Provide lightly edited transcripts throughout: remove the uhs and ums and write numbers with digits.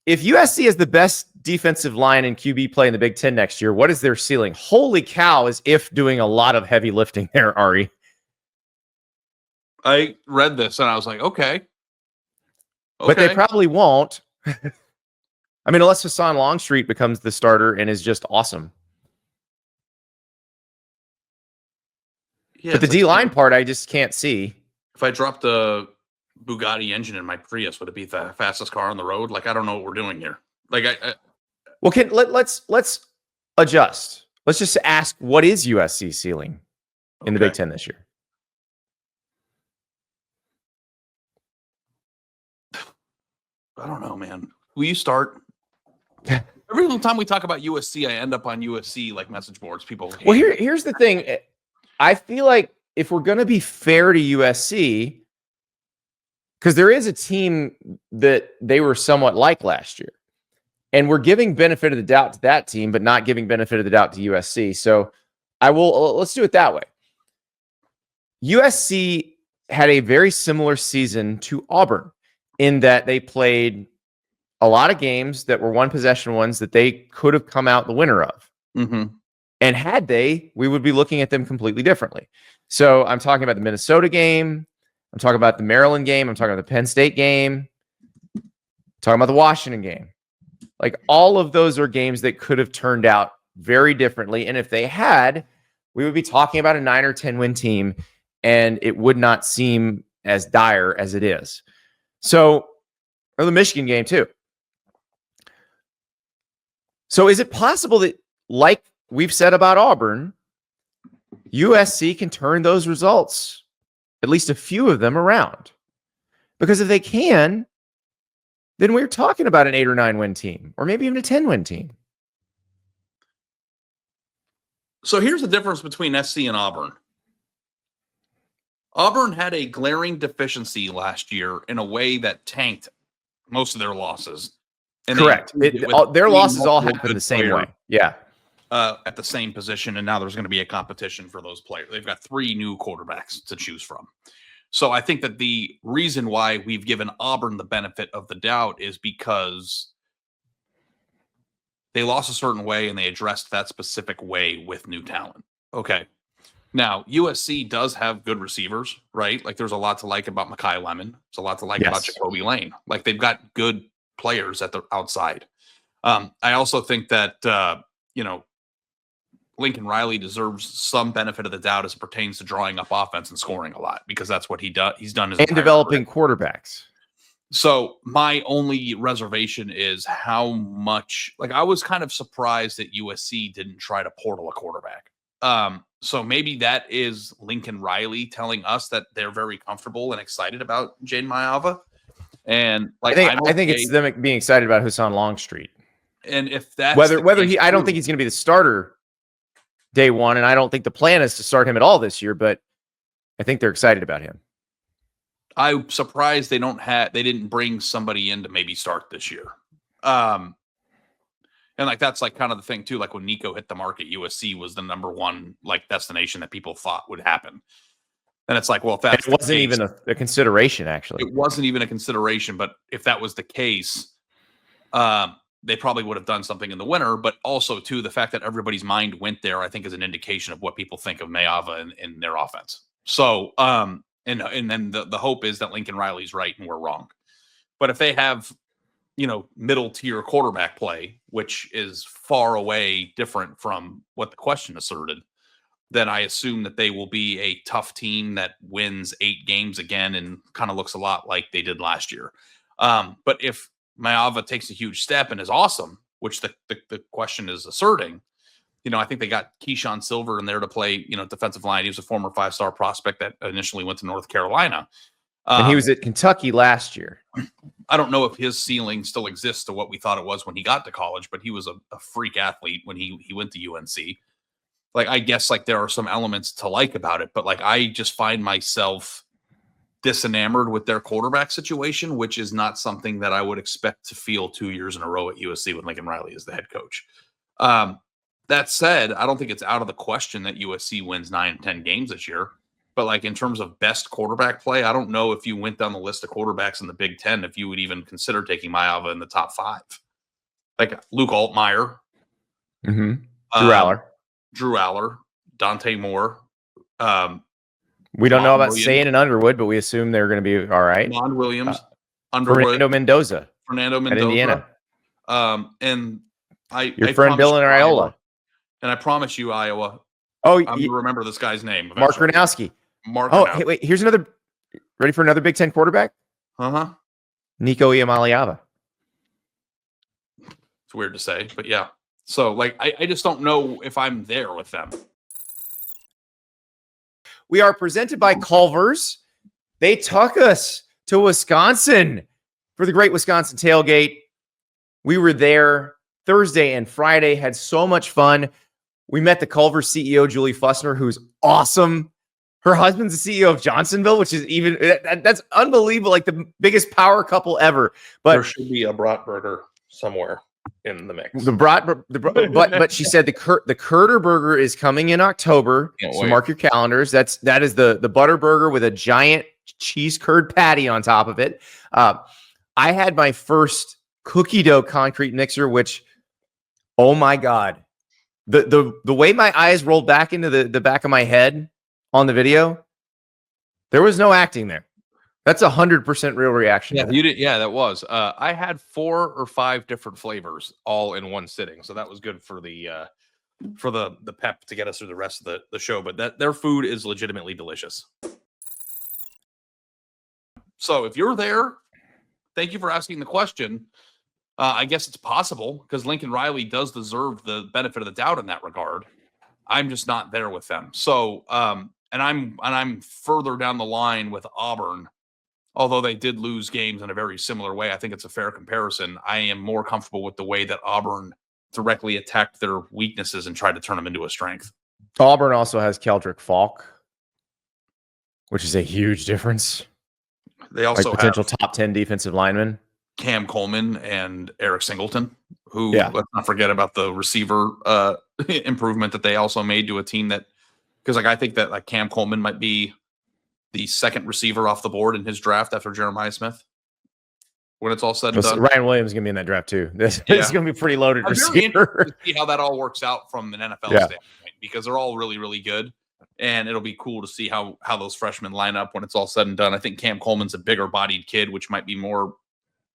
if USC has the best defensive line and QB play in the Big Ten next year, what is their ceiling? Holy cow, is if doing a lot of heavy lifting there, Ari. I read this and I was like, okay. But they probably won't. I mean, unless Hassan Longstreet becomes the starter and is just awesome. Yeah, but the D-line part, I just can't see. If I dropped the Bugatti engine in my Prius, would it be the fastest car on the road? Like, I don't know what we're doing here. Like, well, let's adjust. Let's just ask, what is USC ceiling in the Big Ten this year? I don't know, man. Will you start? Every time we talk about USC, I end up on USC like message boards. People. Well, here's the thing. I feel like if we're going to be fair to USC, because there is a team that they were somewhat like last year, and we're giving benefit of the doubt to that team, but not giving benefit of the doubt to USC. So let's do it that way. USC had a very similar season to Auburn in that they played a lot of games that were one possession ones that they could have come out the winner of. Mm-hmm. And had they, we would be looking at them completely differently. So I'm talking about the Minnesota game. I'm talking about the Maryland game. I'm talking about the Penn State game. I'm talking about the Washington game. Like, all of those are games that could have turned out very differently. And if they had, we would be talking about a 9 or 10 win team, and it would not seem as dire as it is. So, or the Michigan game too. So is it possible that, like we've said about Auburn, USC can turn those results, at least a few of them, around? Because if they can, then we're talking about an 8 or 9 win team, or maybe even a 10 win team. So here's the difference between SC and Auburn. Auburn had a glaring deficiency last year in a way that tanked most of their losses. And correct. Their losses all happened the same way. Yeah. At the same position, and now there's going to be a competition for those players. They've got 3 new quarterbacks to choose from. So I think that the reason why we've given Auburn the benefit of the doubt is because they lost a certain way and they addressed that specific way with new talent. Okay. Now, USC does have good receivers, right? Like, there's a lot to like about Mekhi Lemon. There's a lot to like about Jacoby Lane. Like, they've got good players at the outside. I also think that, Lincoln Riley deserves some benefit of the doubt as it pertains to drawing up offense and scoring a lot, because that's what he's done his and developing quarterbacks. So my only reservation is how much, like, I was kind of surprised that USC didn't try to portal a quarterback. So maybe that is Lincoln Riley telling us that they're very comfortable and excited about Jayden Maiava. And like, I think it's them being excited about Hassan Longstreet. And if that's I don't think he's going to be the starter day one, and I don't think the plan is to start him at all this year, but I think they're excited about him. I'm surprised they didn't bring somebody in to maybe start this year. And like, that's like kind of the thing too. Like, when Nico hit the market, USC was the number one like destination that people thought would happen. And it's like, well, if that wasn't even a consideration, actually. It wasn't even a consideration, but if that was the case, they probably would have done something in the winter. But also, too, the fact that everybody's mind went there, I think, is an indication of what people think of Maiava in their offense. So, and then the hope is that Lincoln Riley's right and we're wrong. But if they have, middle tier quarterback play, which is far away different from what the question asserted, then I assume that they will be a tough team that wins 8 games again and kind of looks a lot like they did last year. But if Maiava takes a huge step and is awesome, which the question is asserting, I think they got Keyshawn Silver in there to play, defensive line. He was a former 5-star prospect that initially went to North Carolina. And he was at Kentucky last year. I don't know if his ceiling still exists to what we thought it was when he got to college, but he was a freak athlete when he went to UNC. Like, I guess, like, there are some elements to like about it, but like, I just find myself disenamored with their quarterback situation, which is not something that I would expect to feel 2 years in a row at USC with Lincoln Riley as the head coach. That said, I don't think it's out of the question that USC wins 9-10 games this year. But like in terms of best quarterback play, I don't know if you went down the list of quarterbacks in the Big Ten, if you would even consider taking Maiava in the top 5. Like Luke Altmaier, Drew Aller. Drew Aller, Dante Moore. We don't know about Williams, Sayin and Underwood, but we assume they're going to be all right. Mond Williams, Underwood, Fernando Mendoza at Indiana. And Your friend Bill in Iowa. And I promise you, Iowa. Oh, I'm going to remember this guy's name. Mark Gronowski. Gronowski. Hey, wait. Here's another. Ready for another Big Ten quarterback? Nico Iamaleava. It's weird to say, but yeah. So, like, I just don't know if I'm there with them. We are presented by Culver's. They took us to Wisconsin for the Great Wisconsin Tailgate. We were there Thursday and Friday, had so much fun. We met the Culver CEO, Julie Fussner, who's awesome. Her husband's the CEO of Johnsonville, which is even, that's unbelievable. Like the biggest power couple ever. But there should be a ButterBurger somewhere in the mix. But she said the Curder burger is coming in October. So mark your calendars. That is the ButterBurger with a giant cheese curd patty on top of it. I had my first cookie dough concrete mixer, which, oh my God. The way my eyes rolled back into the back of my head on the video, there was no acting there. That's 100% real reaction. Yeah, you did. Yeah, that was. I had 4 or 5 different flavors all in one sitting, so that was good for the pep to get us through the rest of the show. But their food is legitimately delicious. So if you're there, thank you for asking the question. I guess it's possible because Lincoln Riley does deserve the benefit of the doubt in that regard. I'm just not there with them. So, and I'm further down the line with Auburn, although they did lose games in a very similar way. I think it's a fair comparison. I am more comfortable with the way that Auburn directly attacked their weaknesses and tried to turn them into a strength. Auburn also has Keldrick Falk, which is a huge difference. They also like potential have top 10 defensive linemen. Cam Coleman and Eric Singleton, who let's not forget about the receiver improvement that they also made to a team that, because like I think that like Cam Coleman might be the second receiver off the board in his draft after Jeremiah Smith when it's all said and done. Ryan Williams is going to be in that draft too. This is going to be pretty loaded receiver. To see how that all works out from an NFL standpoint, because they're all really, really good. And it'll be cool to see how those freshmen line up when it's all said and done. I think Cam Coleman's a bigger bodied kid, which might be more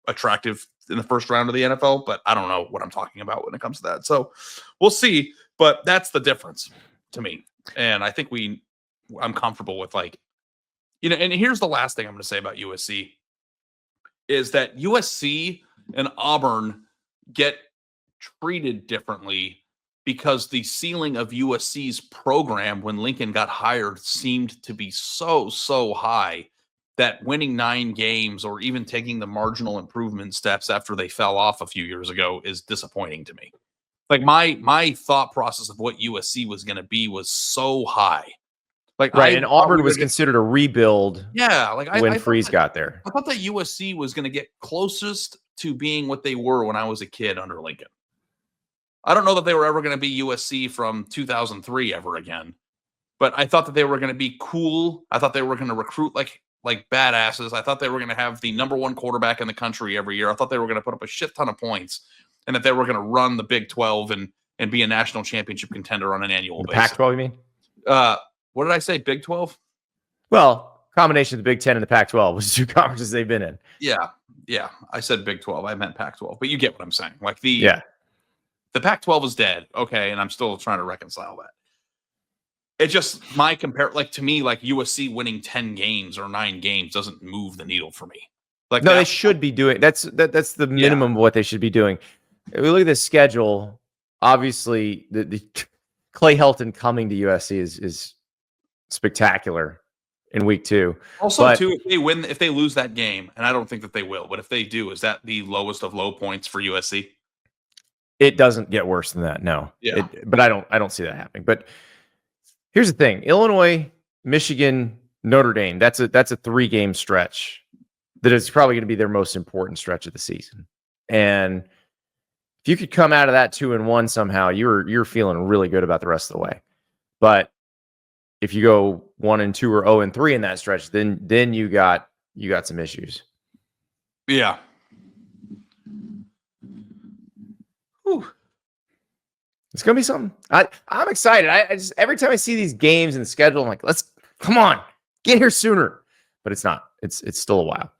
attractive in the first round of the NFL, but I don't know what I'm talking about when it comes to that. So we'll see, but that's the difference to me. And I think I'm comfortable with like, you know, and here's the last thing I'm going to say about USC is that USC and Auburn get treated differently because the ceiling of USC's program when Lincoln got hired seemed to be so high that winning 9 games or even taking the marginal improvement steps after they fell off a few years ago is disappointing to me. Like my thought process of what USC was going to be was so high. Like and Auburn was considered a rebuild. Yeah, like when Freeze got there. I thought that USC was going to get closest to being what they were when I was a kid under Lincoln. I don't know that they were ever going to be USC from 2003 ever again, but I thought that they were going to be cool. I thought they were going to recruit like badasses. I thought they were going to have the #1 quarterback in the country every year. I thought they were going to put up a shit ton of points and that they were going to run the Big 12 and be a national championship contender on an annual basis. Pac-12, you mean? What did I say? Big 12? Well, combination of the Big 10 and the Pac-12 was 2 conferences they've been in. Yeah. I said Big 12. I meant Pac-12, but you get what I'm saying. Like the Pac-12 is dead. Okay. And I'm still trying to reconcile that. It just to me, like USC winning 10 games or 9 games doesn't move the needle for me. Like no, they should be doing that's the minimum of what they should be doing. If we look at the schedule, obviously the Clay Helton coming to USC is spectacular in week 2. Also, if they lose that game, and I don't think that they will, but if they do, is that the lowest of low points for USC? It doesn't get worse than that, no. Yeah. But I don't see that happening. But here's the thing: Illinois, Michigan, Notre Dame. That's a 3-game stretch that is probably going to be their most important stretch of the season. And if you could come out of that 2-1 somehow, you're feeling really good about the rest of the way. But if you go 1-2 or 0-3 in that stretch, then you got some issues. Yeah. Whew. It's gonna be something. I'm excited. I just every time I see these games and the schedule, I'm like, come on, get here sooner. But it's not. It's still a while.